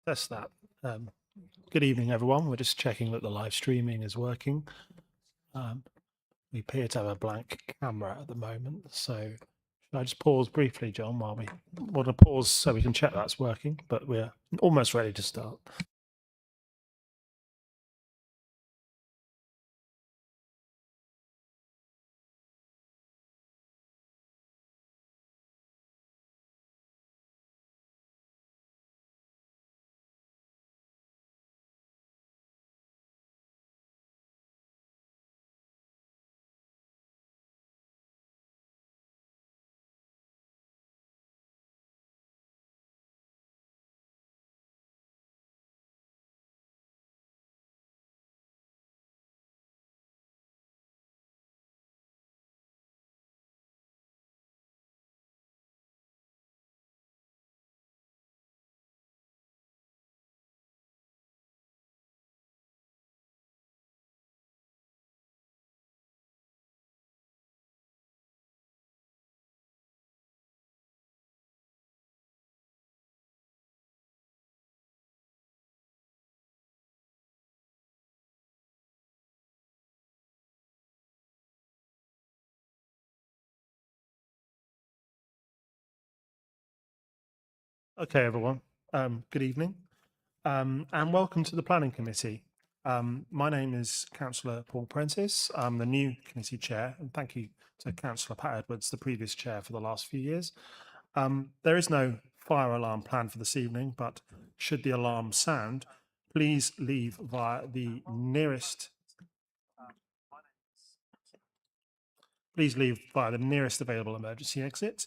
Test that. Um, Good evening, everyone. We're just checking that the live streaming is working. Um, we appear to have a blank camera at the moment. So should I just pause briefly, John, while we want to pause so we can check that's working, but we're almost ready to start. Okay, everyone. Good evening, and welcome to the Planning Committee. My name is Councillor Paul Prentice. I'm the new committee chair, and thank you to Councillor Pat Edwards, the previous chair for the last few years. There is no fire alarm planned for this evening, but should the alarm sound, please leave via the nearest. Please leave via the nearest available emergency exit.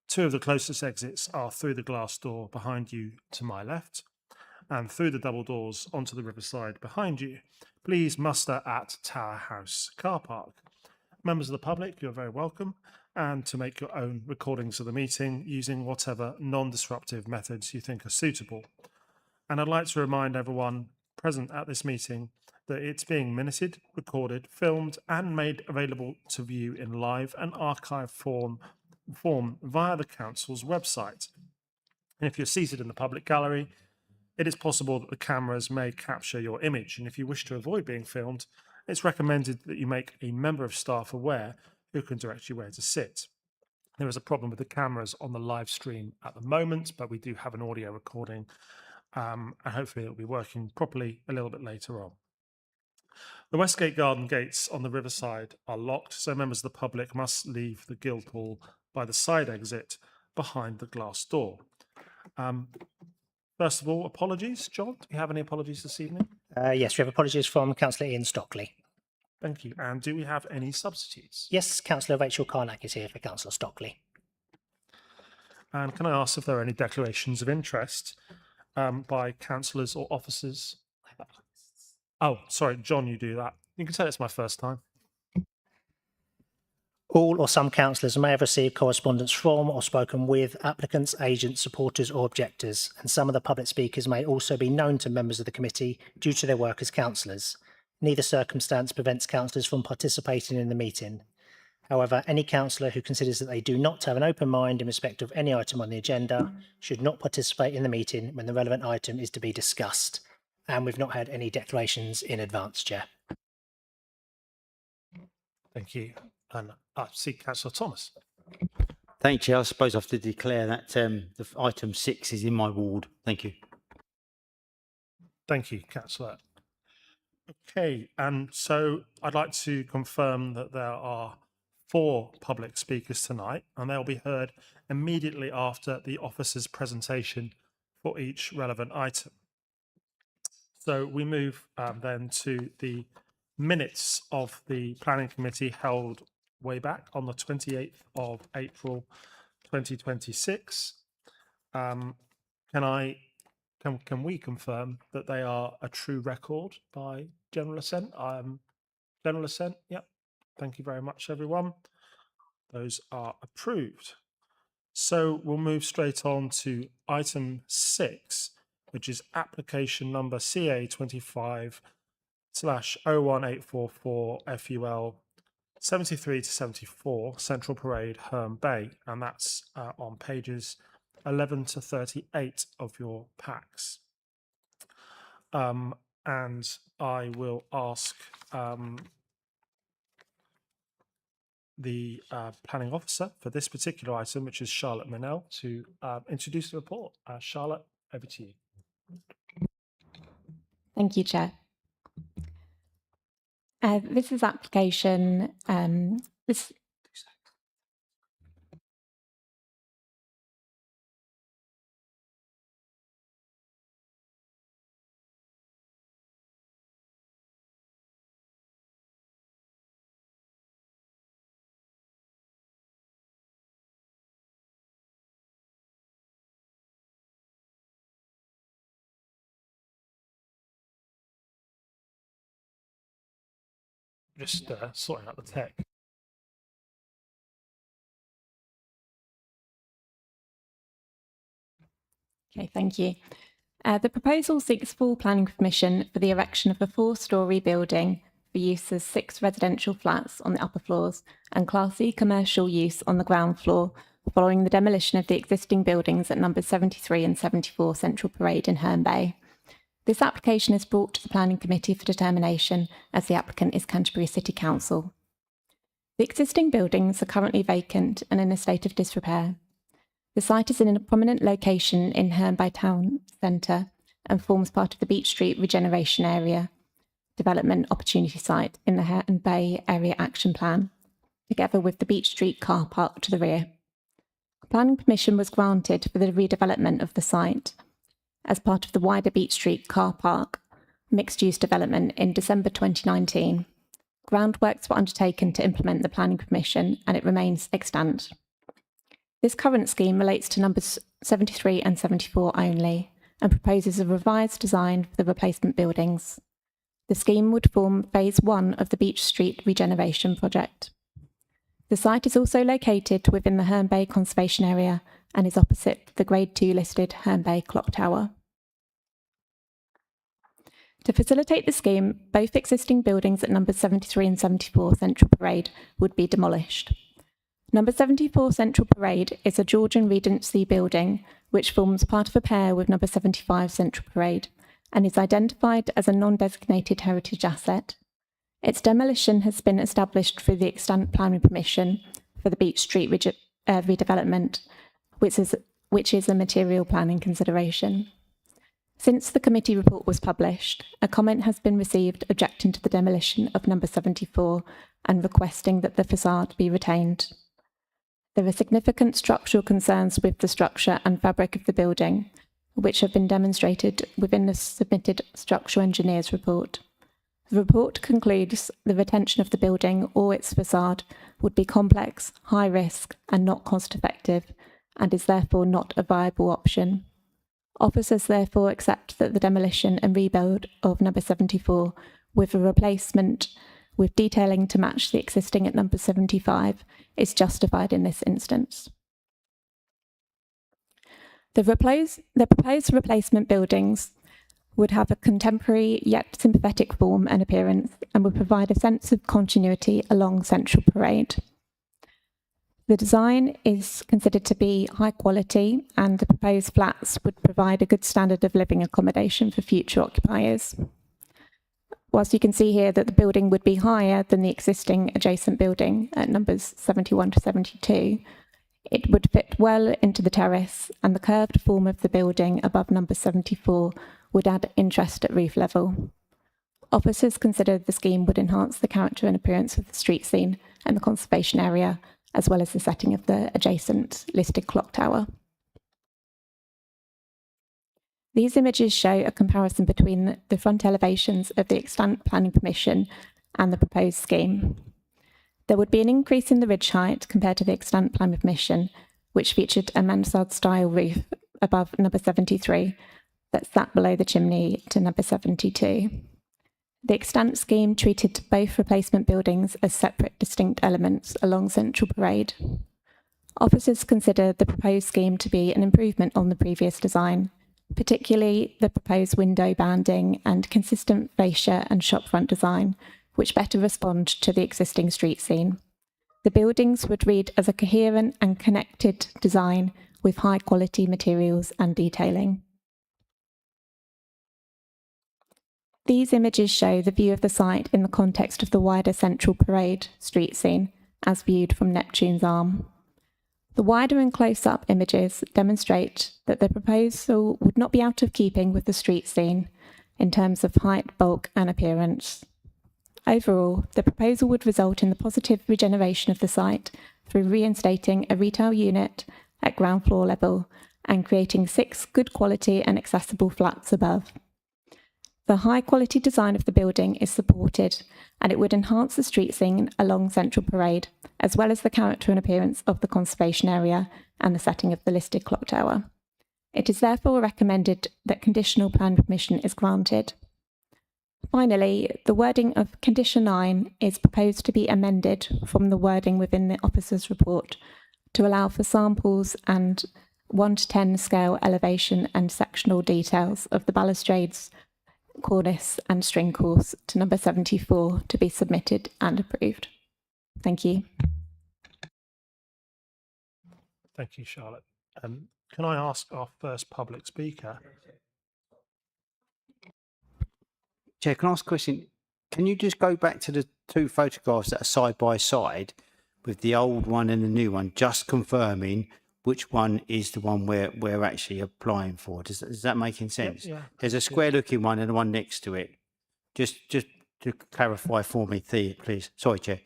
Two of the closest exits are through the glass door behind you to my left, and through the double doors onto the riverside behind you. Please muster at Tower House car park. Members of the public, you're very welcome, and to make your own recordings of the meeting using whatever non-disruptive methods you think are suitable. And I'd like to remind everyone present at this meeting that it's being minuted, recorded, filmed, and made available to view in live and archive form via the council's website. And if you're seated in the public gallery, it is possible that the cameras may capture your image. And if you wish to avoid being filmed, it's recommended that you make a member of staff aware who can direct you where to sit. There is a problem with the cameras on the live stream at the moment, but we do have an audio recording, and hopefully it'll be working properly a little bit later on. The Westgate Garden gates on the riverside are locked, so members of the public must leave the Guildhall by the side exit behind the glass door. First of all, apologies. John, do you have any apologies this evening? Yes, we have apologies from Councillor Ian Stockley. Thank you. And do we have any substitutes? Yes, Councillor Rachel Carnac is here for Councillor Stockley. And can I ask if there are any declarations of interest by councillors or officers? Oh, sorry, John, you do that. You can tell it's my first time. All or some councillors may have received correspondence from or spoken with applicants, agents, supporters or objectors, and some of the public speakers may also be known to members of the committee due to their work as councillors. Neither circumstance prevents councillors from participating in the meeting. However, any councillor who considers that they do not have an open mind in respect of any item on the agenda should not participate in the meeting when the relevant item is to be discussed. And we've not had any declarations in advance, Chair. Thank you. And I see Councillor Thomas. Thank you. I suppose I have to declare that the item 6 is in my ward. Thank you. Thank you, Councillor. Okay, and so I'd like to confirm that there are 4 public speakers tonight, and they'll be heard immediately after the officer's presentation for each relevant item. So we move then to the minutes of the Planning Committee held way back on the 28th of April 2026. Can we confirm that they are a true record by general assent? General assent, yep. Thank you very much, everyone. Those are approved. So we'll move straight on to item 6, which is application number CA 25/01844 FUL 73 to 74 Central Parade, Herne Bay, and that's on pages 11 to 38 of your packs. and I will ask the planning officer for this particular item, which is Charlotte Manell, to introduce the report. Charlotte, over to you. Thank you, Chair. This is application. This Just sorting out the tech. Okay, thank you. The proposal seeks full planning permission for the erection of a 4-storey building for use as 6 residential flats on the upper floors and Class C commercial use on the ground floor, following the demolition of the existing buildings at numbers 73 and 74 Central Parade in Herne Bay. This application is brought to the Planning Committee for determination as the applicant is Canterbury City Council. The existing buildings are currently vacant and in a state of disrepair. The site is in a prominent location in Herne Bay Town Centre and forms part of the Beach Street Regeneration Area Development Opportunity Site in the Herne Bay Area Action Plan, together with the Beach Street car park to the rear. Planning permission was granted for the redevelopment of the site as part of the wider Beach Street car park mixed-use development in December 2019. Groundworks were undertaken to implement the planning permission and it remains extant. This current scheme relates to numbers 73 and 74 only and proposes a revised design for the replacement buildings. The scheme would form phase 1 of the Beach Street regeneration project. The site is also located within the Herne Bay Conservation Area and is opposite the Grade 2 listed Herne Bay Clock Tower. To facilitate the scheme, both existing buildings at numbers 73 and 74 Central Parade would be demolished. Number 74 Central Parade is a Georgian Regency building which forms part of a pair with number 75 Central Parade and is identified as a non-designated heritage asset. Its demolition has been established through the extant planning permission for the Beach Street redevelopment, which is a material planning consideration. Since the committee report was published, a comment has been received objecting to the demolition of number 74 and requesting that the facade be retained. There are significant structural concerns with the structure and fabric of the building, which have been demonstrated within the submitted structural engineer's report. The report concludes the retention of the building or its facade would be complex, high risk, and not cost effective, and is therefore not a viable option. Officers therefore accept that the demolition and rebuild of number 74 with a replacement with detailing to match the existing at number 75 is justified in this instance. The proposed replacement buildings would have a contemporary yet sympathetic form and appearance and would provide a sense of continuity along Central Parade. The design is considered to be high quality and the proposed flats would provide a good standard of living accommodation for future occupiers. Whilst you can see here that the building would be higher than the existing adjacent building at numbers 71 to 72, it would fit well into the terrace and the curved form of the building above number 74 would add interest at roof level. Officers considered the scheme would enhance the character and appearance of the street scene and the conservation area, as well as the setting of the adjacent listed clock tower. These images show a comparison between the front elevations of the extant planning permission and the proposed scheme. There would be an increase in the ridge height compared to the extant planning permission, which featured a mansard-style roof above number 73 that sat below the chimney to number 72. The extant scheme treated both replacement buildings as separate, distinct elements along Central Parade. Officers consider the proposed scheme to be an improvement on the previous design, particularly the proposed window banding and consistent fascia and shopfront design, which better respond to the existing street scene. The buildings would read as a coherent and connected design with high quality materials and detailing. These images show the view of the site in the context of the wider Central Parade street scene, as viewed from Neptune's Arm. The wider and close-up images demonstrate that the proposal would not be out of keeping with the street scene in terms of height, bulk and appearance. Overall, the proposal would result in the positive regeneration of the site through reinstating a retail unit at ground floor level and creating 6 good quality and accessible flats above. The high quality design of the building is supported, and it would enhance the street scene along Central Parade, as well as the character and appearance of the conservation area and the setting of the listed clock tower. It is therefore recommended that conditional plan permission is granted. Finally, the wording of Condition 9 is proposed to be amended from the wording within the officer's report to allow for samples and 1:10 scale elevation and sectional details of the balustrades, cornice and string course to number 74 to be submitted and approved. Thank you. Thank you, Charlotte. Can I ask our first public speaker? Chair, can I ask a question? Can you just go back to the 2 photographs that are side by side with the old one and the new one, just confirming which one is the one we're actually applying for? Is that making sense? Yeah. There's a square looking one and the one next to it. Just to clarify for me, please. Sorry, Chair.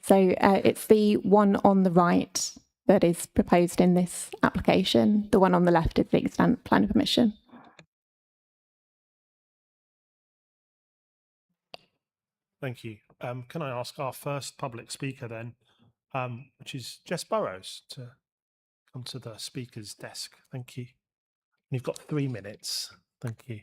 So it's the one on the right that is proposed in this application. The one on the left is the extant plan permission. Thank you. Can I ask our first public speaker then, which is Jess Burrows, to come to the speaker's desk? Thank you. You've got 3 minutes. Thank you.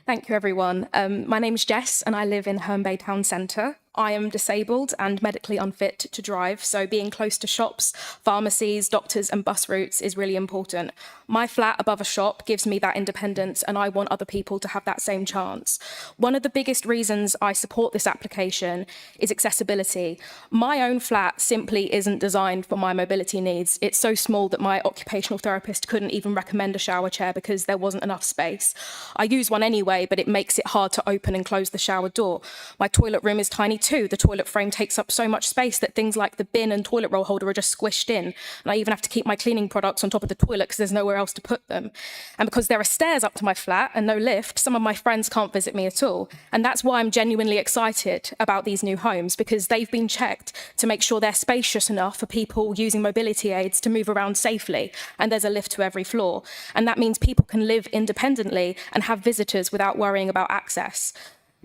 Thank you, everyone. My name is Jess and I live in Herne Bay Town Centre. I am disabled and medically unfit to drive, so being close to shops, pharmacies, doctors and bus routes is really important. My flat above a shop gives me that independence and I want other people to have that same chance. One of the biggest reasons I support this application is accessibility. My own flat simply isn't designed for my mobility needs. It's so small that my occupational therapist couldn't even recommend a shower chair because there wasn't enough space. I use one anyway, but it makes it hard to open and close the shower door. My toilet room is tiny too. The toilet frame takes up so much space that things like the bin and toilet roll holder are just squished in. And I even have to keep my cleaning products on top of the toilet because there's nowhere else to put them. And because there are stairs up to my flat and no lift, some of my friends can't visit me at all. And that's why I'm genuinely excited about these new homes, because they've been checked to make sure they're spacious enough for people using mobility aids to move around safely. And there's a lift to every floor. And that means people can live independently and have visitors without worrying about access.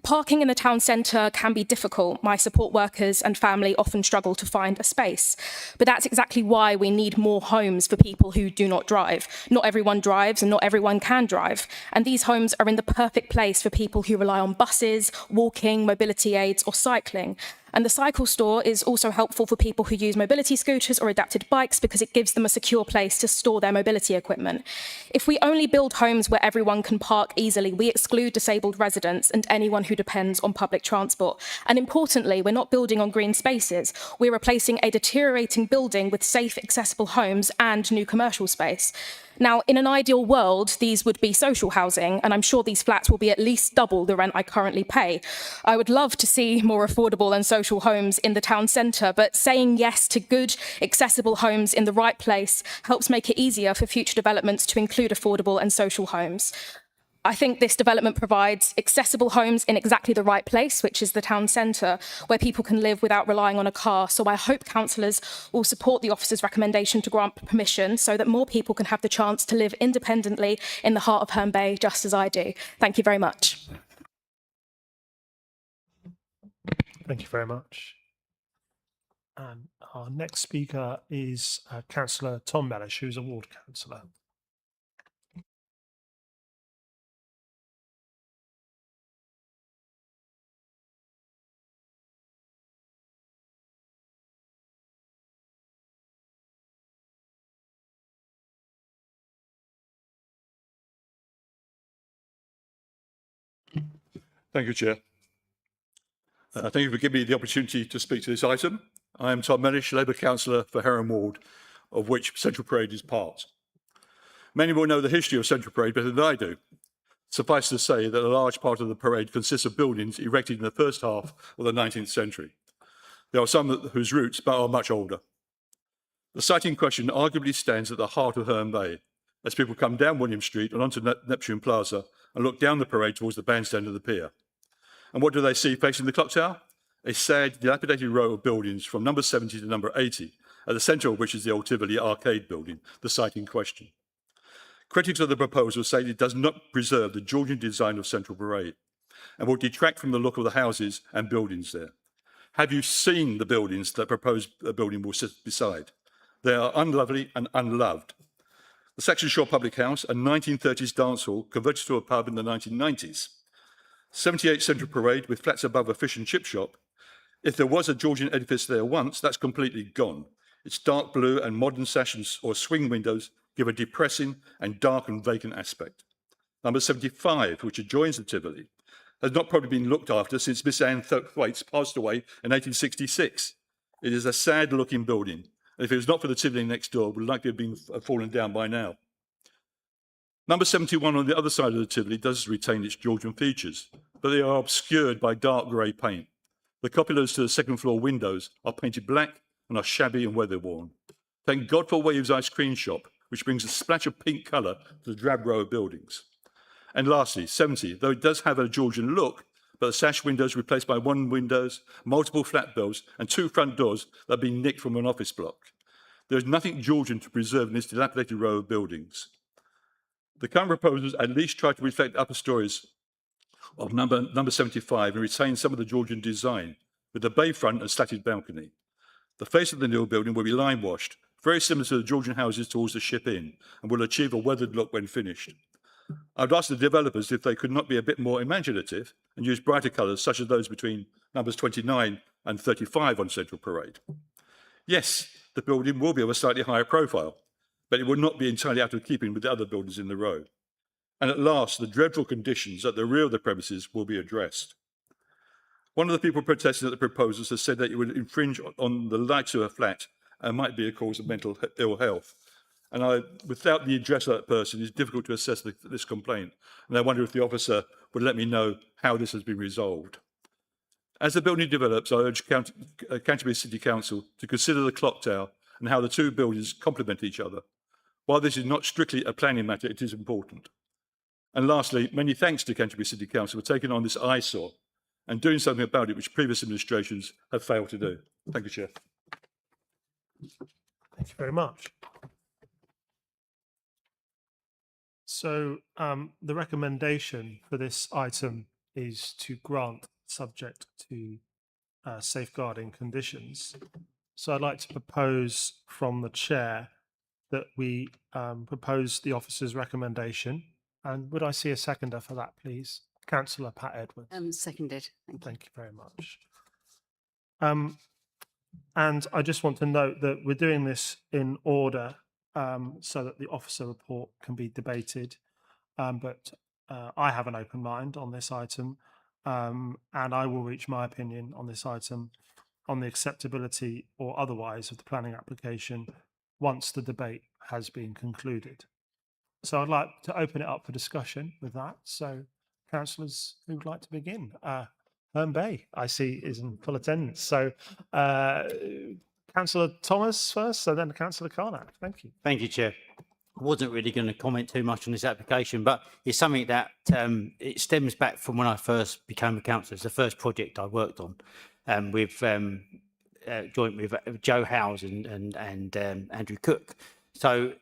Parking in the town centre can be difficult. My support workers and family often struggle to find a space. But that's exactly why we need more homes for people who do not drive. Not everyone drives and not everyone can drive. And these homes are in the perfect place for people who rely on buses, walking, mobility aids or cycling. And the cycle store is also helpful for people who use mobility scooters or adapted bikes because it gives them a secure place to store their mobility equipment. If we only build homes where everyone can park easily, we exclude disabled residents and anyone who depends on public transport. And importantly, we're not building on green spaces. We're replacing a deteriorating building with safe, accessible homes and new commercial space. Now, in an ideal world, these would be social housing, and I'm sure these flats will be at least double the rent I currently pay. I would love to see more affordable and social homes in the town centre, but saying yes to good, accessible homes in the right place helps make it easier for future developments to include affordable and social homes. I think this development provides accessible homes in exactly the right place, which is the town centre, where people can live without relying on a car. So I hope councillors will support the officer's recommendation to grant permission so that more people can have the chance to live independently in the heart of Herne Bay, just as I do. Thank you very much. Thank you very much. And our next speaker is Councillor Tom Mellish, who's a ward councillor. Thank you, Chair. Thank you for giving me the opportunity to speak to this item. I am Tom Mellish, Labour Councillor for Herron Ward, of which Central Parade is part. Many will know the history of Central Parade better than I do. Suffice to say that a large part of the parade consists of buildings erected in the first half of the 19th century. There are some whose roots are much older. The site in question arguably stands at the heart of Herne Bay, as people come down William Street and onto Neptune Plaza and look down the parade towards the bandstand of the pier. And what do they see facing the clock tower? A sad, dilapidated row of buildings from number 70 to number 80, at the centre of which is the old Tivoli Arcade building, the site in question. Critics of the proposal say it does not preserve the Georgian design of Central Parade and will detract from the look of the houses and buildings there. Have you seen the buildings that proposed building will sit beside? They are unlovely and unloved. The Saxon Shore Public House, a 1930s dance hall converted to a pub in the 1990s. 78 Central Parade with flats above a fish and chip shop. If there was a Georgian edifice there once, that's completely gone. Its dark blue and modern sashes or swing windows give a depressing and dark and vacant aspect. Number 75, which adjoins the Tivoli, has not probably been looked after since Miss Anne Thwaites passed away in 1866. It is a sad-looking building, and if it was not for the Tivoli next door, would likely have been fallen down by now. Number 71 on the other side of the Tivoli does retain its Georgian features, but they are obscured by dark grey paint. The cupulars to the second floor windows are painted black and are shabby and weather-worn. Thank God for Waves Ice Cream Shop, which brings a splash of pink colour to the drab row of buildings. And lastly, 70, though it does have a Georgian look, but the sash windows replaced by one windows, multiple flat bills, and two front doors that have been nicked from an office block. There is nothing Georgian to preserve in this dilapidated row of buildings. The current proposals at least try to reflect the upper stories of number 75 and retain some of the Georgian design, with the bay front and slatted balcony. The face of the new building will be lime washed, very similar to the Georgian houses towards the Ship Inn, and will achieve a weathered look when finished. I'd ask the developers if they could not be a bit more imaginative and use brighter colours such as those between numbers 29 and 35 on Central Parade. Yes, the building will be of a slightly higher profile, but it will not be entirely out of keeping with the other buildings in the row. And at last, the dreadful conditions at the rear of the premises will be addressed. One of the people protesting at the proposals has said that it would infringe on the lights of a flat and might be a cause of mental ill health. And without the address of that person, it's difficult to assess this complaint. And I wonder if the officer would let me know how this has been resolved. As the building develops, I urge Canterbury City Council to consider the clock tower and how the two buildings complement each other. While this is not strictly a planning matter, it is important. And lastly, many thanks to Canterbury City Council for taking on this eyesore and doing something about it which previous administrations have failed to do. Thank you, Chair. Thank you very much. So the recommendation for this item is to grant subject to safeguarding conditions. So I'd like to propose from the chair that we propose the officer's recommendation. And would I see a seconder for that, please? Councillor Pat Edwards. Seconded. Thank you. Thank you very much. And I just want to note that we're doing this in order so that the officer report can be debated. But I have an open mind on this item, and I will reach my opinion on this item on the acceptability or otherwise of the planning application once the debate has been concluded. So I'd like to open it up for discussion with that. So councillors who would like to begin? Herne Bay, I see, is in full attendance. So Councillor Thomas first, so then Councillor Carnac. Thank you. Thank you, Chair. I wasn't really going to comment too much on this application, but it's something that it stems back from when I first became a councillor. It's the first project I worked on with joint with Joe Howes and Andrew Cook. So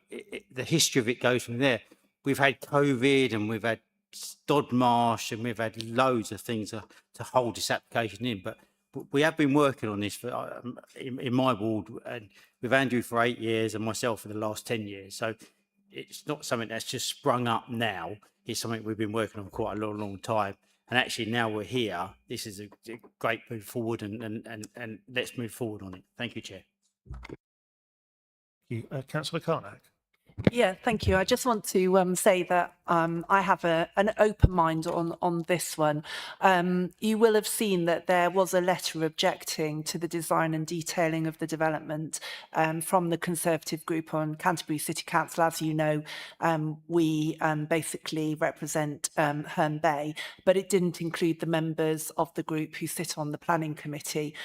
the history of it goes from there. We've had COVID and we've had Stodmarsh and we've had loads of things to hold this application in, but we have been working on this for in my ward and with Andrew for 8 years and myself for the last 10 years. So it's not something that's just sprung up now. It's something we've been working on quite a long time. And actually now we're here. This is a great move forward and let's move forward on it. Thank you, Chair. Thank you. Councillor Carnac. Yeah, thank you. I just want to say that I have an open mind on this one. You will have seen that there was a letter objecting to the design and detailing of the development from the Conservative group on Canterbury City Council. As you know, we basically represent Herne Bay, but it didn't include the members of the group who sit on the planning committee.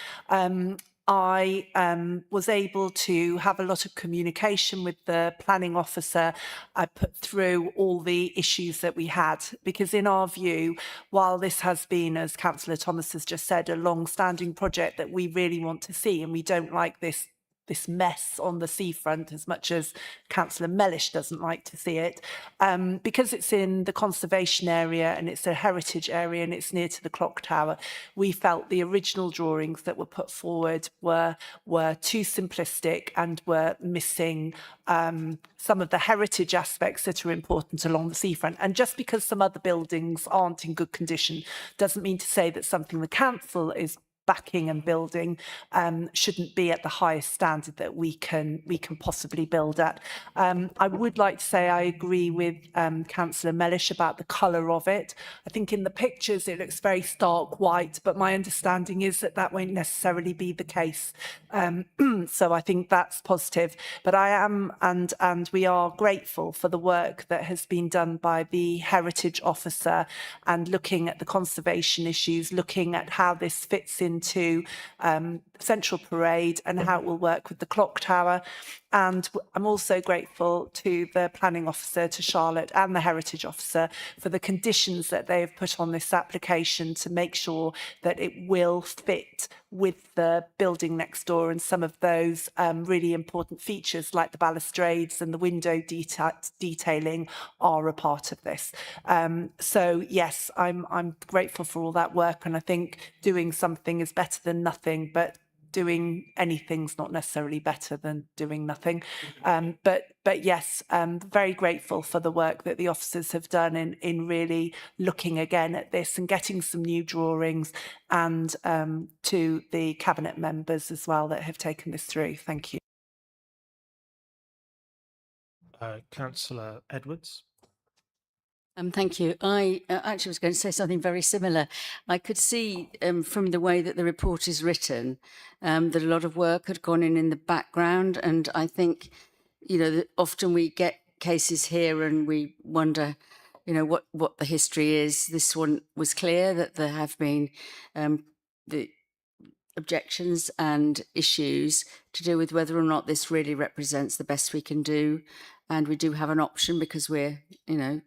I was able to have a lot of communication with the planning officer. I put through all the issues that we had, because in our view, while this has been, as Councillor Thomas has just said, a long-standing project that we really want to see, and we don't like this mess on the seafront as much as Councillor Mellish doesn't like to see it, because it's in the conservation area and it's a heritage area and it's near to the clock tower. We felt the original drawings that were put forward were too simplistic and were missing some of the heritage aspects that are important along the seafront. And just because some other buildings aren't in good condition doesn't mean to say that something the council is backing and building shouldn't be at the highest standard that we can possibly build at. I would like to say I agree with Councillor Mellish about the colour of it. I think in the pictures it looks very stark white, but my understanding is that that won't necessarily be the case. So I think that's positive. But I am and we are grateful for the work that has been done by the Heritage Officer and looking at the conservation issues, looking at how this fits into Central Parade and how it will work with the clock tower. And I'm also grateful to the planning officer, to Charlotte, and the heritage officer for the conditions that they have put on this application to make sure that it will fit with the building next door, and some of those really important features like the balustrades and the window detailing are a part of this. So yes, I'm grateful for all that work, and I think doing something is better than nothing, but doing anything's not necessarily better than doing nothing. But yes, very grateful for the work that the officers have done in really looking again at this and getting some new drawings, and to the cabinet members as well that have taken this through. Thank you. Councillor Edwards. Thank you. I actually was going to say something very similar. I could see from the way that the report is written that a lot of work had gone in the background, and I think, you know, that often we get cases here and we wonder, you know, what the history is. This one was clear that there have been the objections and issues to do with whether or not this really represents the best we can do. And we do have an option because we're, you know,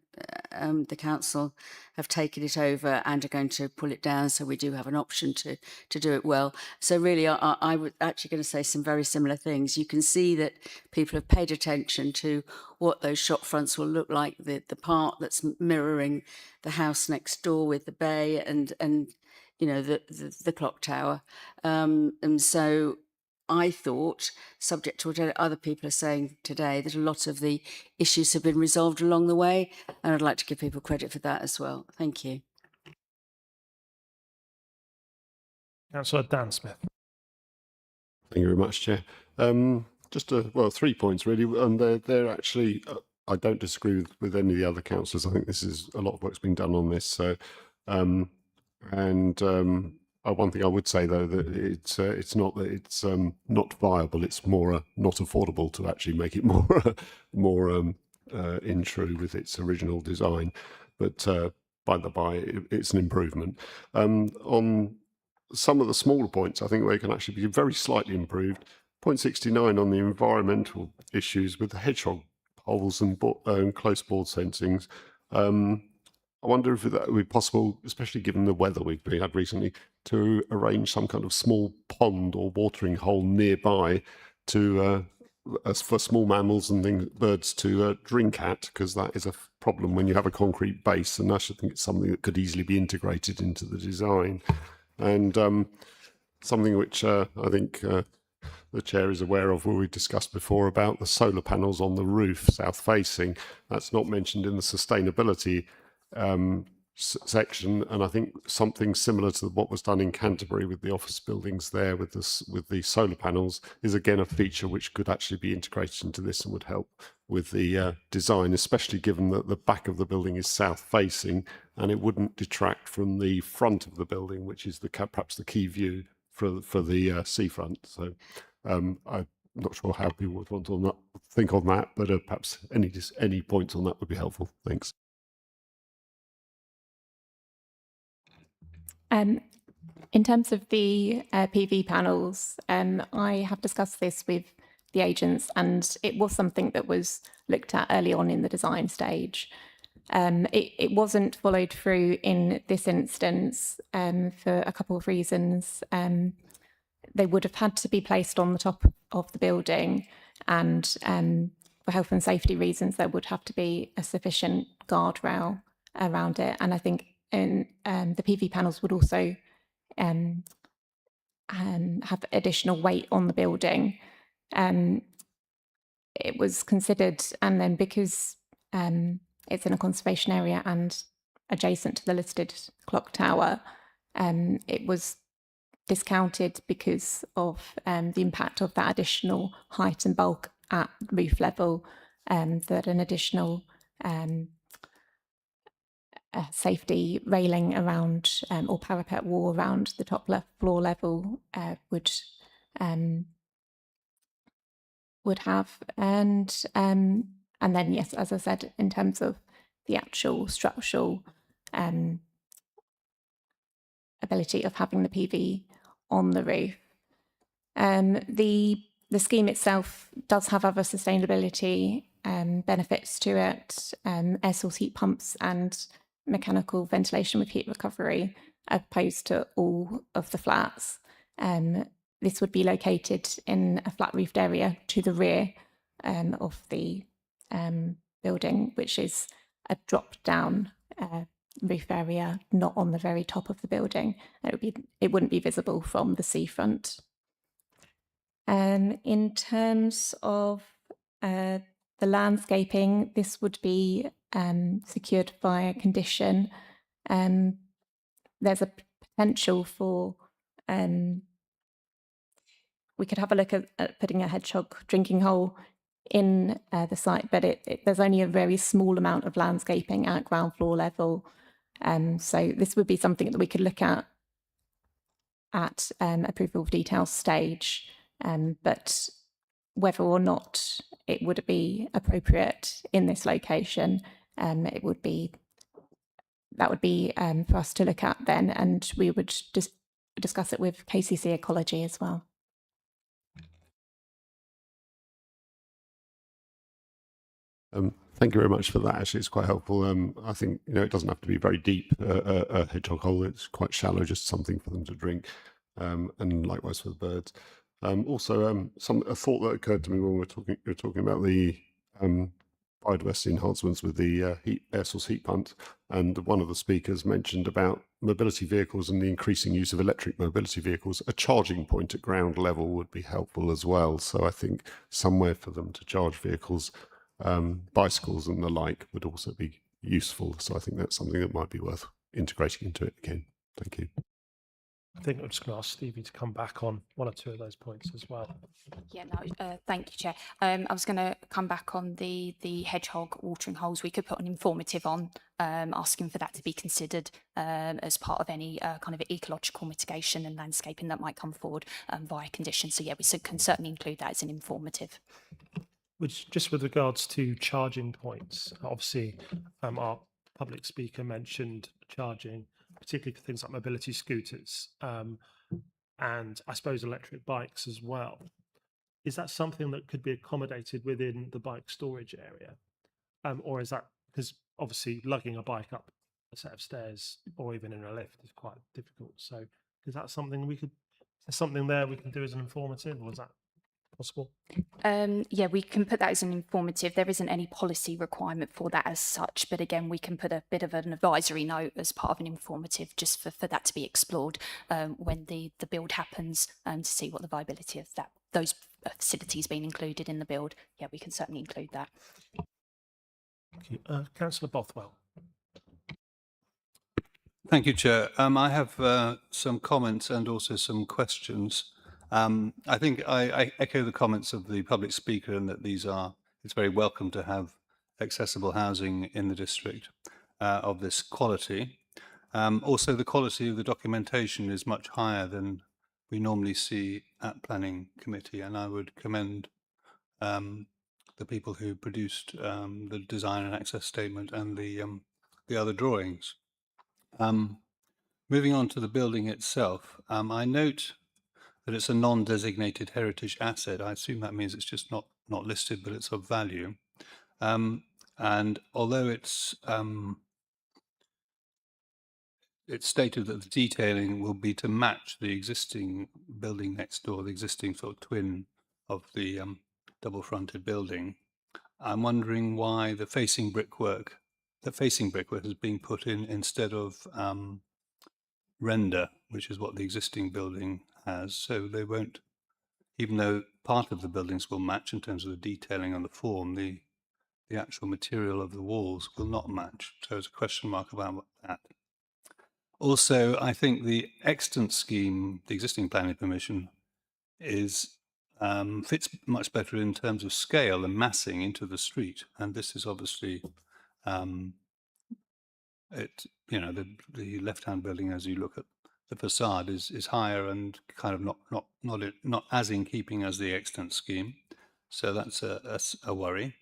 the council have taken it over and are going to pull it down. So we do have an option to do it well. So really, I was actually going to say some very similar things. You can see that people have paid attention to what those shop fronts will look like, the part that's mirroring the house next door with the bay and you know, the clock tower. And so I thought, subject to what other people are saying today, that a lot of the issues have been resolved along the way, and I'd like to give people credit for that as well. Thank you. Councillor Dan Smith. Thank you very much, Chair. Just 3 points really, and they're actually, I don't disagree with any of the other councillors. I think this is a lot of work's been done on this. So, one thing I would say though, that it's not that it's not viable. It's more not affordable to actually make it more in true with its original design. But by the by, it's an improvement. On some of the smaller points, I think they can actually be very slightly improved. Point 69 on the environmental issues with the hedgehog holes and close board fencings. I wonder if that would be possible, especially given the weather we've had recently, to arrange some kind of small pond or watering hole nearby to for small mammals and things, birds to drink at, because that is a problem when you have a concrete base, and I should think it's something that could easily be integrated into the design. And something which I think the chair is aware of, what we discussed before about the solar panels on the roof, south facing. That's not mentioned in the sustainability section, and I think something similar to what was done in Canterbury with the office buildings there with the solar panels is again a feature which could actually be integrated into this and would help with the design, especially given that the back of the building is south facing, and it wouldn't detract from the front of the building, which is perhaps the key view for the seafront. So I'm not sure how people would want to think on that, but perhaps any points on that would be helpful. Thanks. In terms of the PV panels, I have discussed this with the agents, and it was something that was looked at early on in the design stage. It wasn't followed through in this instance for a couple of reasons. They would have had to be placed on the top of the building, and for health and safety reasons, there would have to be a sufficient guardrail around it. And I think the PV panels would also have additional weight on the building. It was considered, and then because it's in a conservation area and adjacent to the listed clock tower, it was discounted because of the impact of that additional height and bulk at roof level, that an additional safety railing around or parapet wall around the top floor level would have. And then, yes, as I said, in terms of the actual structural ability of having the PV on the roof. The scheme itself does have other sustainability benefits to it, air source heat pumps and mechanical ventilation with heat recovery, opposed to all of the flats. This would be located in a flat roofed area to the rear of the building, which is a drop down roof area, not on the very top of the building. It wouldn't be visible from the seafront. In terms of the landscaping, this would be secured via condition. There's a potential for we could have a look at putting a hedgehog drinking hole in the site, but there's only a very small amount of landscaping at ground floor level. So this would be something that we could look at approval of details stage, but whether or not it would be appropriate in this location, that would be for us to look at then, and we would just discuss it with KCC Ecology as well. Thank you very much for that. Actually, it's quite helpful. I think it doesn't have to be very deep, a hedgehog hole. It's quite shallow, just something for them to drink, and likewise for the birds. Also, a thought that occurred to me when we were talking about the biodiversity enhancements with the air source heat pump, and one of the speakers mentioned about mobility vehicles and the increasing use of electric mobility vehicles. A charging point at ground level would be helpful as well. So I think somewhere for them to charge vehicles, bicycles and the like, would also be useful. So I think that's something that might be worth integrating into it again. Thank you. I think I'm just going to ask Stevie to come back on one or two of those points as well. Yeah, no, thank you, Chair. I was going to come back on the hedgehog watering holes. We could put an informative on, asking for that to be considered as part of any kind of ecological mitigation and landscaping that might come forward via conditions. So yeah, we can certainly include that as an informative. Which, just with regards to charging points, obviously our public speaker mentioned charging, particularly for things like mobility scooters, and I suppose electric bikes as well. Is that something that could be accommodated within the bike storage area? Or is that, because obviously lugging a bike up a set of stairs or even in a lift is quite difficult. So is that something is there something there we can do as an informative, or is that possible? Yeah, we can put that as an informative. There isn't any policy requirement for that as such, but again, we can put a bit of an advisory note as part of an informative, just for that to be explored when the build happens, to see what the viability of those facilities being included in the build. Yeah, we can certainly include that. Thank you. Councillor Bothwell. Thank you, Chair. I have some comments and also some questions. I think I echo the comments of the public speaker in that these are it's very welcome to have accessible housing in the district of this quality. Also, the quality of the documentation is much higher than we normally see at Planning Committee, and I would commend the people who produced the design and access statement and the other drawings. Moving on to the building itself, I note that it's a non-designated heritage asset. I assume that means it's just not listed, but it's of value. And although it's stated that the detailing will be to match the existing building next door, the existing sort of twin of the double-fronted building, I'm wondering why the facing brickwork is being put in instead of render, which is what the existing building has. So they won't, even though part of the buildings will match in terms of the detailing on the form, the actual material of the walls will not match. So there's a question mark about that. Also, I think the extant scheme, the existing planning permission, is fits much better in terms of scale and massing into the street. And this is obviously the left-hand building, as you look at the facade, is higher and kind of not as in keeping as the extant scheme. So that's a worry.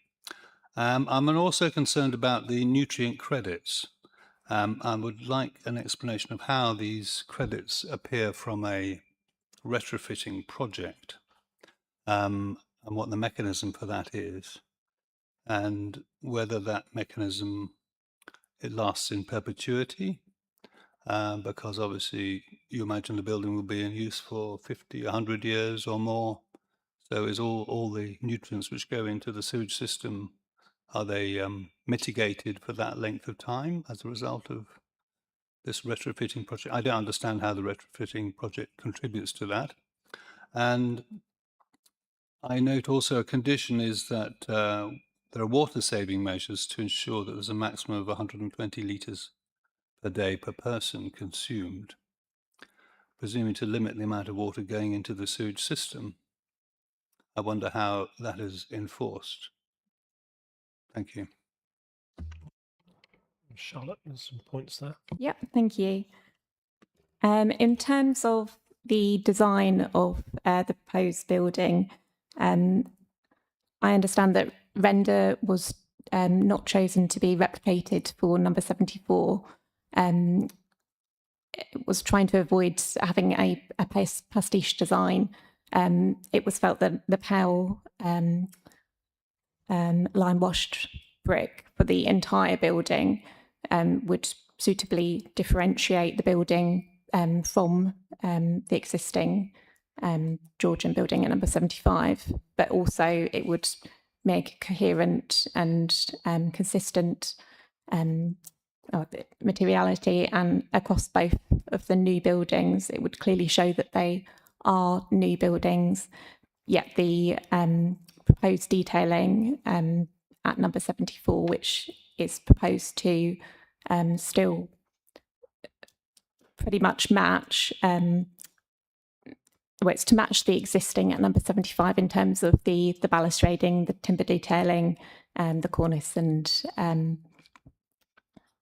I'm also concerned about the nutrient credits. I would like an explanation of how these credits appear from a retrofitting project, and what the mechanism for that is, and whether that mechanism it lasts in perpetuity, because obviously you imagine the building will be in use for 50, 100 years or more. So is all the nutrients which go into the sewage system, are they mitigated for that length of time as a result of this retrofitting project? I don't understand how the retrofitting project contributes to that. And I note also a condition is that there are water saving measures to ensure that there's a maximum of 120 litres per day per person consumed, presuming to limit the amount of water going into the sewage system. I wonder how that is enforced. Thank you. Charlotte, there's some points there. Yep, thank you. In terms of the design of the proposed building, I understand that render was not chosen to be replicated for number 74. It was trying to avoid having a pastiche design. It was felt that the Powell lime washed brick for the entire building would suitably differentiate the building from the existing Georgian building at number 75, but also it would make coherent and consistent materiality, and across both of the new buildings it would clearly show that they are new buildings, yet the proposed detailing at number 74, which is proposed to still pretty much match, it's to match the existing at number 75 in terms of the balustrading, the timber detailing, the cornice and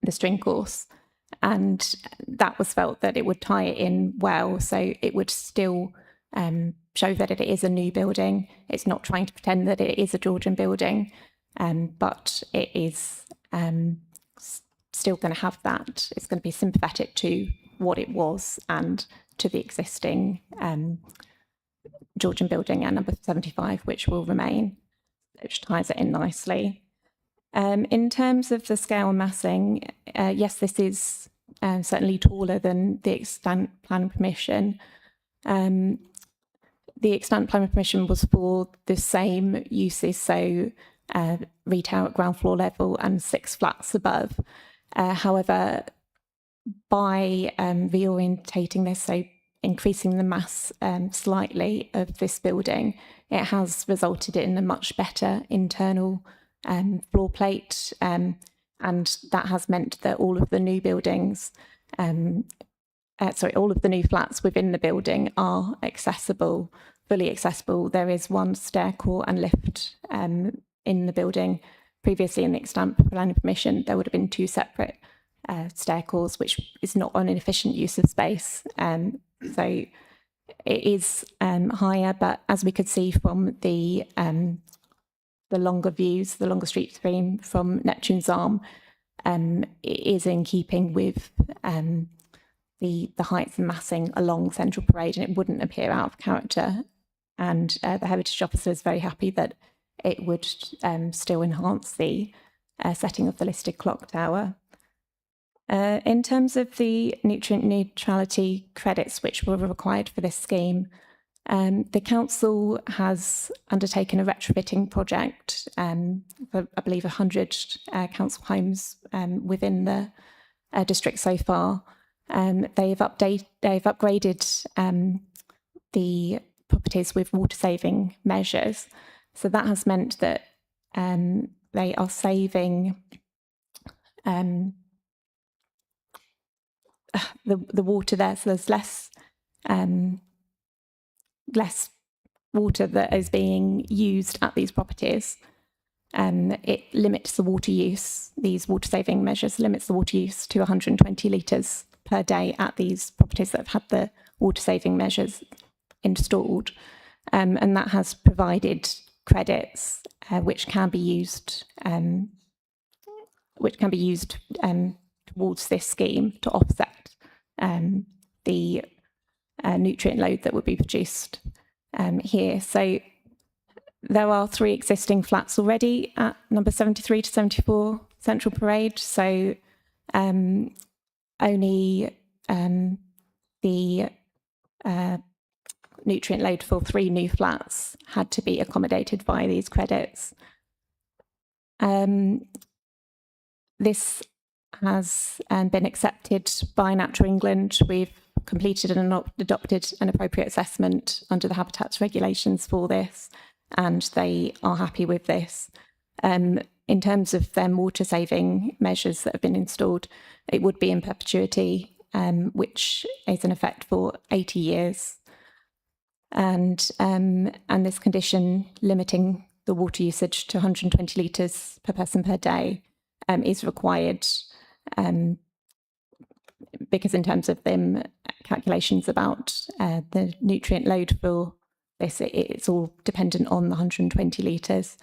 the string course. And that was felt that it would tie it in well, so it would still show that it is a new building. It's not trying to pretend that it is a Georgian building, but it is still going to have that. It's going to be sympathetic to what it was and to the existing Georgian building at number 75, which will remain, which ties it in nicely. In terms of the scale massing, yes, this is certainly taller than the extant planning permission. The extant planning permission was for the same uses, so retail at ground floor level and 6 flats above. However, by reorientating this, so increasing the mass slightly of this building, it has resulted in a much better internal floor plate, and that has meant that all of the new buildings, all of the new flats within the building are accessible, fully accessible. There is one stair court and lift in the building. Previously in the extant planning permission, there would have been 2 separate stair cores, which is not an efficient use of space. So it is higher, but as we could see from the longer views, the longer street stream from Neptune's Arm, it is in keeping with the heights and massing along Central Parade, and it wouldn't appear out of character. And the Heritage Officer is very happy that it would still enhance the setting of the listed clock tower. In terms of the nutrient neutrality credits which were required for this scheme, the council has undertaken a retrofitting project for, I believe, 100 council homes within the district so far. They've upgraded the properties with water-saving measures. So that has meant that they are saving the water there. So there's less water that is being used at these properties. It limits the water use. These water-saving measures limits the water use to 120 litres per day at these properties that have had the water-saving measures installed. And that has provided credits which can be used towards this scheme to offset the nutrient load that would be produced here. So there are 3 existing flats already at number 73 to 74 Central Parade. So only the nutrient load for 3 new flats had to be accommodated by these credits. This has been accepted by Natural England. We've completed and adopted an appropriate assessment under the Habitats regulations for this, and they are happy with this. In terms of their water-saving measures that have been installed, it would be in perpetuity, which is in effect for 80 years. And this condition limiting the water usage to 120 litres per person per day is required because in terms of them calculations about the nutrient load for this, it's all dependent on the 120 litres.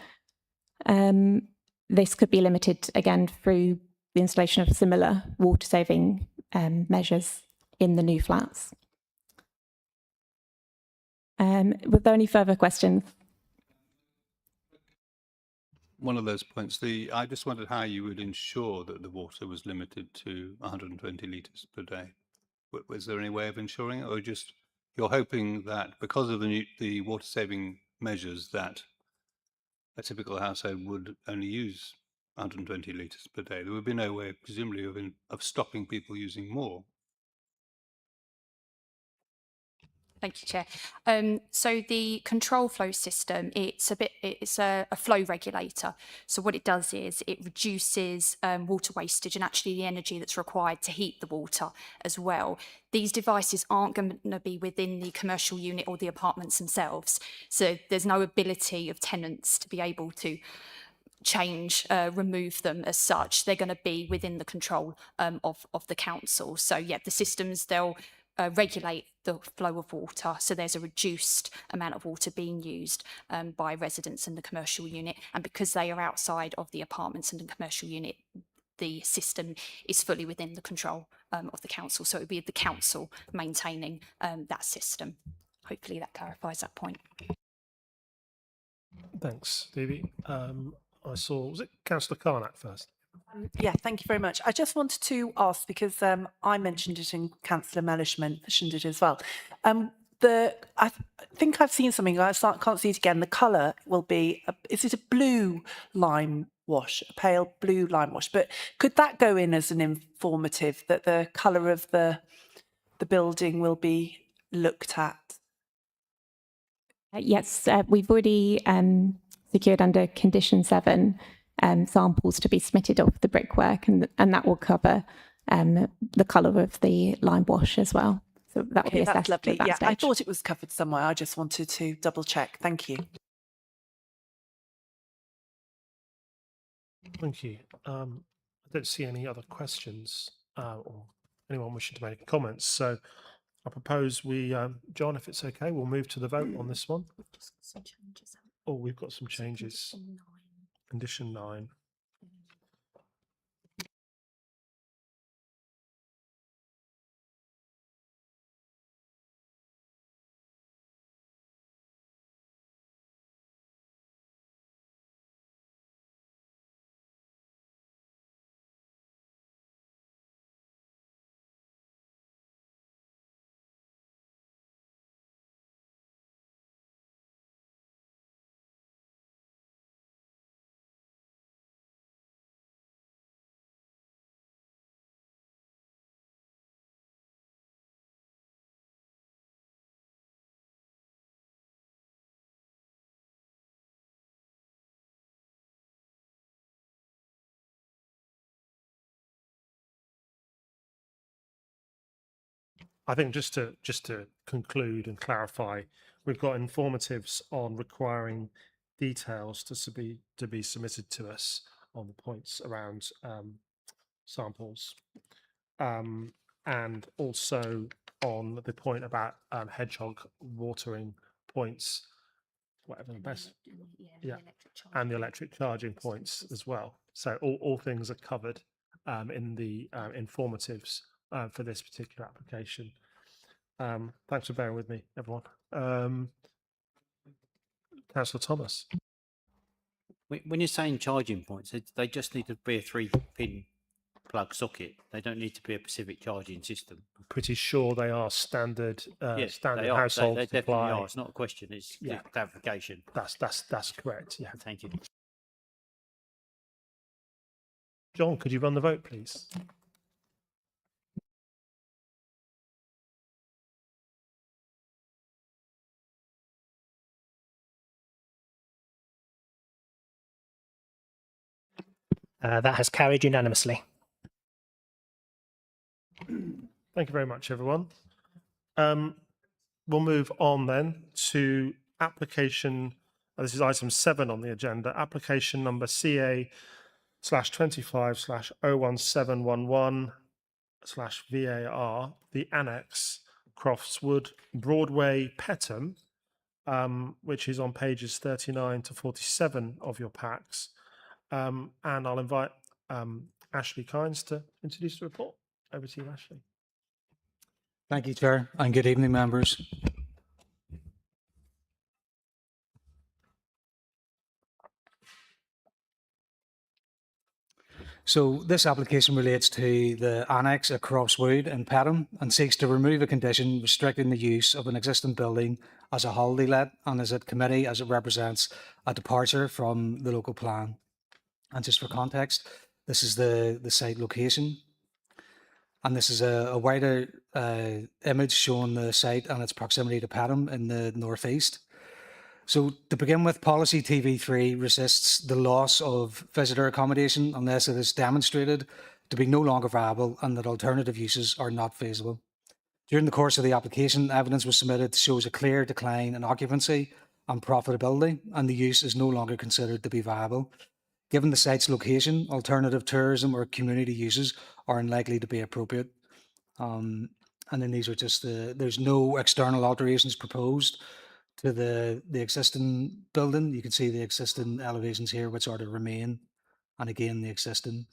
This could be limited again through the installation of similar water-saving measures in the new flats. Were there any further questions? One of those points, I just wondered how you would ensure that the water was limited to 120 litres per day. Was there any way of ensuring it, or just you're hoping that because of the water-saving measures that a typical household would only use 120 litres per day? There would be no way, presumably, of stopping people using more. Thank you, Chair. So the control flow system, it's a flow regulator. So what it does is it reduces water wastage and actually the energy that's required to heat the water as well. These devices aren't going to be within the commercial unit or the apartments themselves. So there's no ability of tenants to be able to remove them as such. They're going to be within the control of the council. So yeah, the systems, they'll regulate the flow of water, so there's a reduced amount of water being used by residents in the commercial unit, and because they are outside of the apartments and the commercial unit, the system is fully within the control of the council, so it would be the council maintaining that system. Hopefully that clarifies that point. Thanks, Phoebe. I saw, was it Councillor Carnac first? Yeah, thank you very much. I just wanted to ask, because I mentioned it and Councillor Mellish mentioned it as well. I think I've seen something, I can't see it again. The colour will be, is it a blue lime wash, a pale blue lime wash? But could that go in as an informative, that the colour of the building will be looked at? Yes, we've already secured under condition 7 samples to be submitted of the brickwork, and that will cover the colour of the lime wash as well. So that will be assessed. That's lovely. at that Yeah, I stage. thought it was covered somewhere. I just wanted to double check. Thank you. Thank you. I don't see any other questions or anyone wishing to make comments. So I propose we, John, if it's okay, we'll move to the vote on this one. Oh, we've got some changes. Condition 9. I think just to conclude and clarify, we've got informatives on requiring details to be submitted to us on the points around samples, and also on the point about hedgehog watering points, whatever the best, yeah, and the electric charging points as well. So all things are covered in the informatives for this particular application. Thanks for bearing with me, everyone. Councillor Thomas. When you're saying charging points, they just need to be a 3-pin plug socket. They don't need to be a specific charging system. I'm pretty sure they are standard Yes, standard they are. household They definitely supply. are. It's not a question. It's Yeah. clarification. That's correct. Yeah. Thank you. John, could you run the vote, please? That has carried unanimously. Thank you very much, everyone. We'll move on then to application. This is item 7 on the agenda. Application number CA/25/01711/VAR, the annex Croftswood Broadway Peckham, which is on pages 39 to 47 of your packs. And I'll invite Ashley Kynes to introduce the report. Over to you, Ashley. Thank you, Chair, and good evening, members. So this application relates to the annex at Croftswood in Peckham and seeks to remove a condition restricting the use of an existing building as a holiday let and is at committee as it represents a departure from the local plan. And just for context, this is the site location. And this is a wider image showing the site and its proximity to Peckham in the northeast. So to begin with, policy TV3 resists the loss of visitor accommodation unless it is demonstrated to be no longer viable and that alternative uses are not feasible. During the course of the application, evidence was submitted shows a clear decline in occupancy and profitability, and the use is no longer considered to be viable. Given the site's location, alternative tourism or community uses are unlikely to be appropriate. And then these are just there's no external alterations proposed to the existing building. You can see the existing elevations here, which are to remain, and again, the existing.